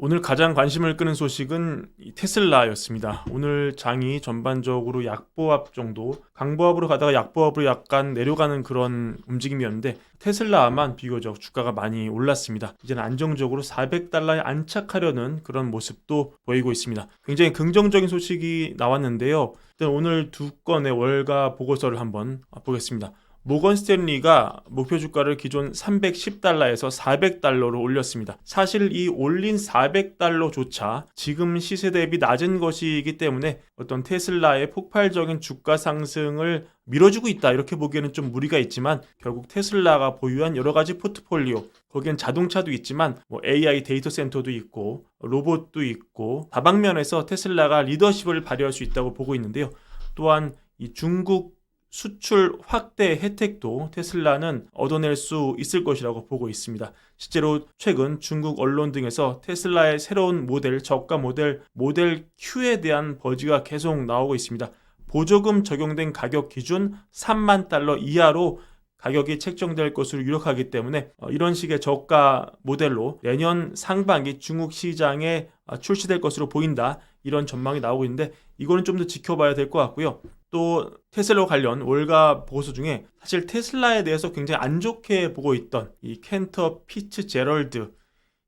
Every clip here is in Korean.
오늘 가장 관심을 끄는 소식은 이 테슬라였습니다. 오늘 장이 전반적으로 약보합 정도, 강보합으로 가다가 약보합으로 약간 내려가는 그런 움직임이었는데 테슬라만 비교적 주가가 많이 올랐습니다. 이제는 안정적으로 400달러에 안착하려는 그런 모습도 보이고 있습니다. 굉장히 긍정적인 소식이 나왔는데요. 일단 오늘 두 건의 월가 보고서를 한번 보겠습니다. 모건 스탠리가 목표 주가를 기존 310달러에서 400달러로 올렸습니다. 사실 이 올린 400달러조차 지금 시세 대비 낮은 것이기 때문에 어떤 테슬라의 폭발적인 주가 상승을 밀어주고 있다 이렇게 보기에는 좀 무리가 있지만 결국 테슬라가 보유한 여러 가지 포트폴리오, 거기엔 자동차도 있지만 AI 데이터 센터도 있고 로봇도 있고 다방면에서 테슬라가 리더십을 발휘할 수 있다고 보고 있는데요. 또한 이 중국 수출 확대 혜택도 테슬라는 얻어낼 수 있을 것이라고 보고 있습니다. 실제로 최근 중국 언론 등에서 테슬라의 새로운 모델, 저가 모델 Q에 대한 버즈가 계속 나오고 있습니다. 보조금 적용된 가격 기준 3만 달러 이하로 가격이 책정될 것으로 유력하기 때문에 이런 식의 저가 모델로 내년 상반기 중국 시장에 출시될 것으로 보인다. 이런 전망이 나오고 있는데 이거는 좀 더 지켜봐야 될 것 같고요. 또 테슬라 관련 월가 보고서 중에 사실 테슬라에 대해서 굉장히 안 좋게 보고 있던 이 켄터 피츠제럴드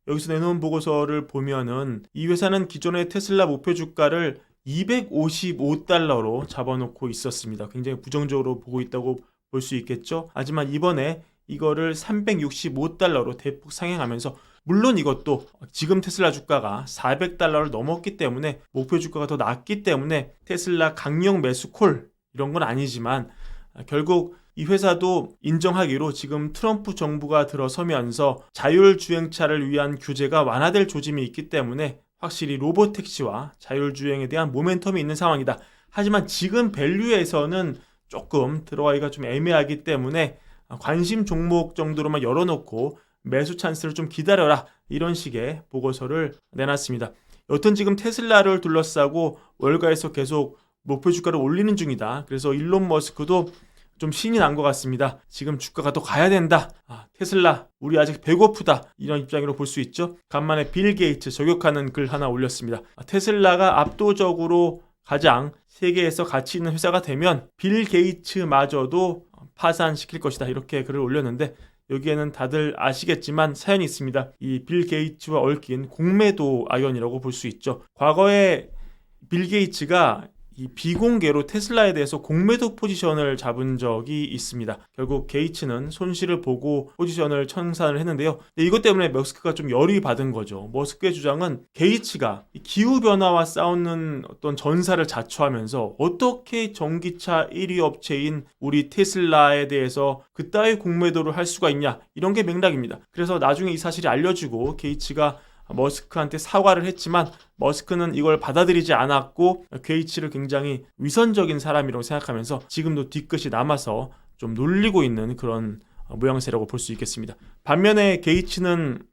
여기서 내놓은 보고서를 보면은 이 회사는 기존의 테슬라 목표 주가를 255달러로 잡아놓고 있었습니다. 굉장히 부정적으로 보고 있다고 볼 수 있겠죠. 하지만 이번에 이거를 365달러로 대폭 상향하면서 물론 이것도 지금 테슬라 주가가 400달러를 넘었기 때문에 목표 주가가 더 낮기 때문에 테슬라 강력 매수 콜 이런 건 아니지만 결국 이 회사도 인정하기로 지금 트럼프 정부가 들어서면서 자율주행차를 위한 규제가 완화될 조짐이 있기 때문에 확실히 로보택시와 자율주행에 대한 모멘텀이 있는 상황이다. 하지만 지금 밸류에서는 조금 들어가기가 좀 애매하기 때문에 관심 종목 정도로만 열어놓고 매수 찬스를 좀 기다려라 이런 식의 보고서를 내놨습니다. 여튼 지금 테슬라를 둘러싸고 월가에서 계속 목표 주가를 올리는 중이다. 그래서 일론 머스크도 좀 신이 난 것 같습니다. 지금 주가가 더 가야 된다. 테슬라 우리 아직 배고프다. 이런 입장으로 볼 수 있죠. 간만에 빌 게이츠 저격하는 글 하나 올렸습니다. 테슬라가 압도적으로 가장 세계에서 가치 있는 회사가 되면 빌 게이츠마저도 파산시킬 것이다. 이렇게 글을 올렸는데 여기에는 다들 아시겠지만 사연이 있습니다. 이 빌 게이츠와 얽힌 공매도 아연이라고 볼 수 있죠. 과거에 빌 게이츠가 이 비공개로 테슬라에 대해서 공매도 포지션을 잡은 적이 있습니다. 결국 게이츠는 손실을 보고 포지션을 청산을 했는데요. 이것 때문에 머스크가 좀 열이 받은 거죠. 머스크의 주장은 게이츠가 기후변화와 싸우는 어떤 전사를 자처하면서 어떻게 전기차 1위 업체인 우리 테슬라에 대해서 그따위 공매도를 할 수가 있냐 이런 게 맥락입니다. 그래서 나중에 이 사실이 알려지고 게이츠가 머스크한테 사과를 했지만 머스크는 이걸 받아들이지 않았고 게이츠를 굉장히 위선적인 사람이라고 생각하면서 지금도 뒤끝이 남아서 좀 놀리고 있는 그런 모양새라고 볼 수 있겠습니다. 반면에 게이츠는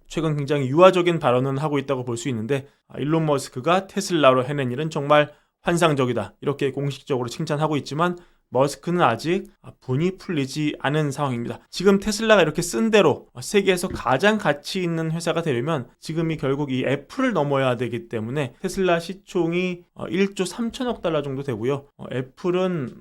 최근 굉장히 유화적인 발언을 하고 있다고 볼 수 있는데 일론 머스크가 테슬라로 해낸 일은 정말 환상적이다 이렇게 공식적으로 칭찬하고 있지만 머스크는 아직 분이 풀리지 않은 상황입니다. 지금 테슬라가 이렇게 쓴 대로 세계에서 가장 가치 있는 회사가 되려면 지금이 결국 이 애플을 넘어야 되기 때문에 테슬라 시총이 1조 3천억 달러 정도 되고요. 애플은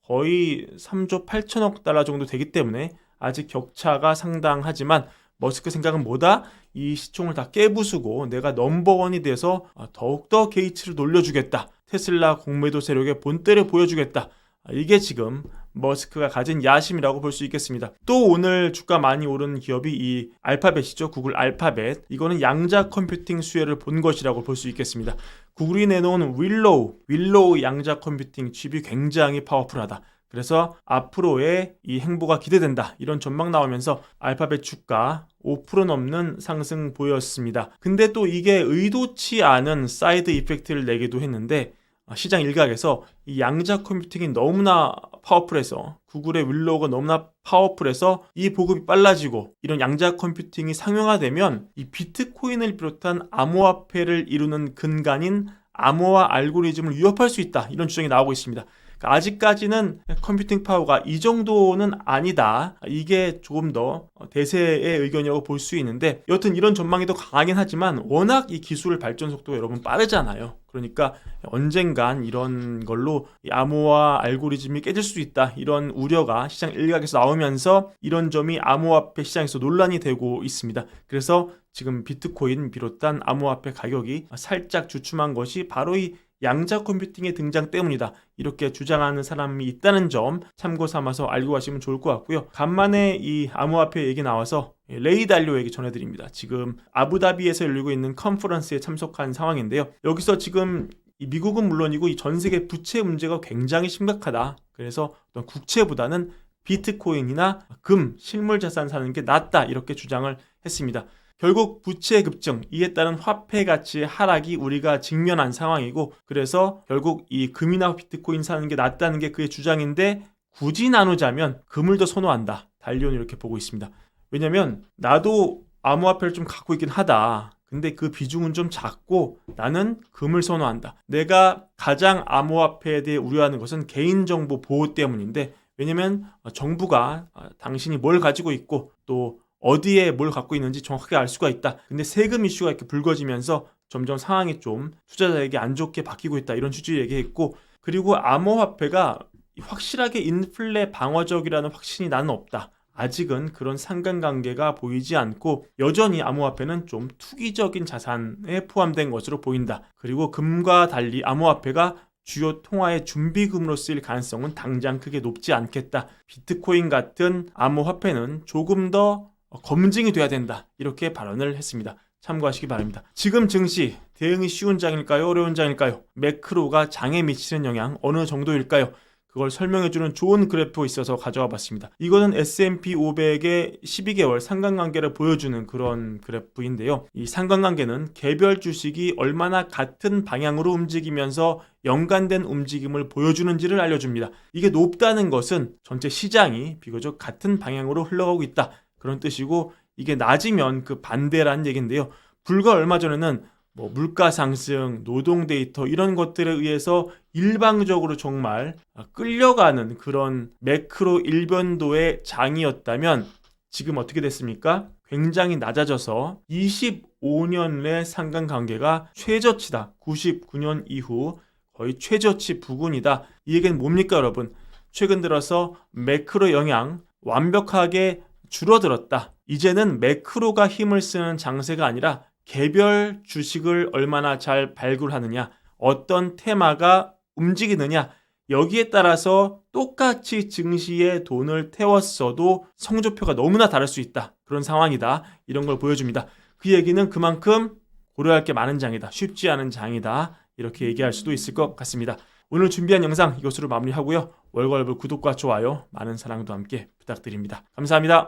거의 3조 8천억 달러 정도 되기 때문에 아직 격차가 상당하지만 머스크 생각은 뭐다? 이 시총을 다 깨부수고 내가 넘버원이 돼서 더욱더 게이츠를 놀려주겠다. 테슬라 공매도 세력의 본때를 보여주겠다. 이게 지금 머스크가 가진 야심이라고 볼 수 있겠습니다. 또 오늘 주가 많이 오른 기업이 이 알파벳이죠. 구글 알파벳. 이거는 양자 컴퓨팅 수혜를 본 것이라고 볼 수 있겠습니다. 구글이 내놓은 윌로우 양자 컴퓨팅 칩이 굉장히 파워풀하다. 그래서 앞으로의 이 행보가 기대된다. 이런 전망 나오면서 알파벳 주가 5% 넘는 상승 보였습니다. 근데 또 이게 의도치 않은 사이드 이펙트를 내기도 했는데 시장 일각에서 이 양자 컴퓨팅이 너무나 파워풀해서 구글의 윌로우가 너무나 파워풀해서 이 보급이 빨라지고 이런 양자 컴퓨팅이 상용화되면 이 비트코인을 비롯한 암호화폐를 이루는 근간인 암호화 알고리즘을 위협할 수 있다. 이런 주장이 나오고 있습니다. 그러니까 아직까지는 컴퓨팅 파워가 이 정도는 아니다. 이게 조금 더 대세의 의견이라고 볼 수 있는데, 여튼 이런 전망이 더 강하긴 하지만 워낙 이 기술 발전 속도가 여러분 빠르잖아요. 그러니까 언젠간 이런 걸로 이 암호화 알고리즘이 깨질 수 있다, 이런 우려가 시장 일각에서 나오면서 이런 점이 암호화폐 시장에서 논란이 되고 있습니다. 그래서 지금 비트코인 비롯한 암호화폐 가격이 살짝 주춤한 것이 바로 이 양자 컴퓨팅의 등장 때문이다, 이렇게 주장하는 사람이 있다는 점 참고 삼아서 알고 가시면 좋을 것 같고요. 간만에 이 암호화폐 얘기 나와서 레이 달리오 얘기 전해드립니다. 지금 아부다비에서 열리고 있는 컨퍼런스에 참석한 상황인데요. 여기서 지금 미국은 물론이고 이 전 세계 부채 문제가 굉장히 심각하다. 그래서 어떤 국채보다는 비트코인이나 금, 실물 자산 사는 게 낫다, 이렇게 주장을 했습니다. 결국 부채 급증, 이에 따른 화폐 가치의 하락이 우리가 직면한 상황이고, 그래서 결국 이 금이나 비트코인 사는 게 낫다는 게 그의 주장인데, 굳이 나누자면 금을 더 선호한다, 달리오는 이렇게 보고 있습니다. 왜냐면 나도 암호화폐를 좀 갖고 있긴 하다. 근데 그 비중은 좀 작고 나는 금을 선호한다. 내가 가장 암호화폐에 대해 우려하는 것은 개인정보 보호 때문인데, 왜냐면 정부가 당신이 뭘 가지고 있고 또 어디에 뭘 갖고 있는지 정확하게 알 수가 있다. 근데 세금 이슈가 이렇게 불거지면서 점점 상황이 좀 투자자에게 안 좋게 바뀌고 있다, 이런 취지를 얘기했고, 그리고 암호화폐가 확실하게 인플레 방어적이라는 확신이 나는 없다. 아직은 그런 상관관계가 보이지 않고 여전히 암호화폐는 좀 투기적인 자산에 포함된 것으로 보인다. 그리고 금과 달리 암호화폐가 주요 통화의 준비금으로 쓰일 가능성은 당장 크게 높지 않겠다. 비트코인 같은 암호화폐는 조금 더 검증이 돼야 된다, 이렇게 발언을 했습니다. 참고하시기 바랍니다. 지금 증시 대응이 쉬운 장일까요, 어려운 장일까요? 매크로가 장에 미치는 영향 어느 정도일까요? 그걸 설명해주는 좋은 그래프가 있어서 가져와 봤습니다. 이거는 S&P 500의 12개월 상관관계를 보여주는 그런 그래프인데요. 이 상관관계는 개별 주식이 얼마나 같은 방향으로 움직이면서 연관된 움직임을 보여주는지를 알려줍니다. 이게 높다는 것은 전체 시장이 비교적 같은 방향으로 흘러가고 있다, 그런 뜻이고, 이게 낮으면 그 반대라는 얘기인데요. 불과 얼마 전에는 물가 상승, 노동 데이터, 이런 것들에 의해서 일방적으로 정말 끌려가는 그런 매크로 일변도의 장이었다면 지금 어떻게 됐습니까? 굉장히 낮아져서 25년 내 상관관계가 최저치다. 99년 이후 거의 최저치 부근이다. 이 얘기는 뭡니까, 여러분? 최근 들어서 매크로 영향 완벽하게 줄어들었다. 이제는 매크로가 힘을 쓰는 장세가 아니라 개별 주식을 얼마나 잘 발굴하느냐, 어떤 테마가 움직이느냐, 여기에 따라서 똑같이 증시에 돈을 태웠어도 성적표가 너무나 다를 수 있다, 그런 상황이다, 이런 걸 보여줍니다. 그 얘기는 그만큼 고려할 게 많은 장이다, 쉽지 않은 장이다, 이렇게 얘기할 수도 있을 것 같습니다. 오늘 준비한 영상 이것으로 마무리하고요. 월걸브 구독과 좋아요, 많은 사랑도 함께 부탁드립니다. 감사합니다.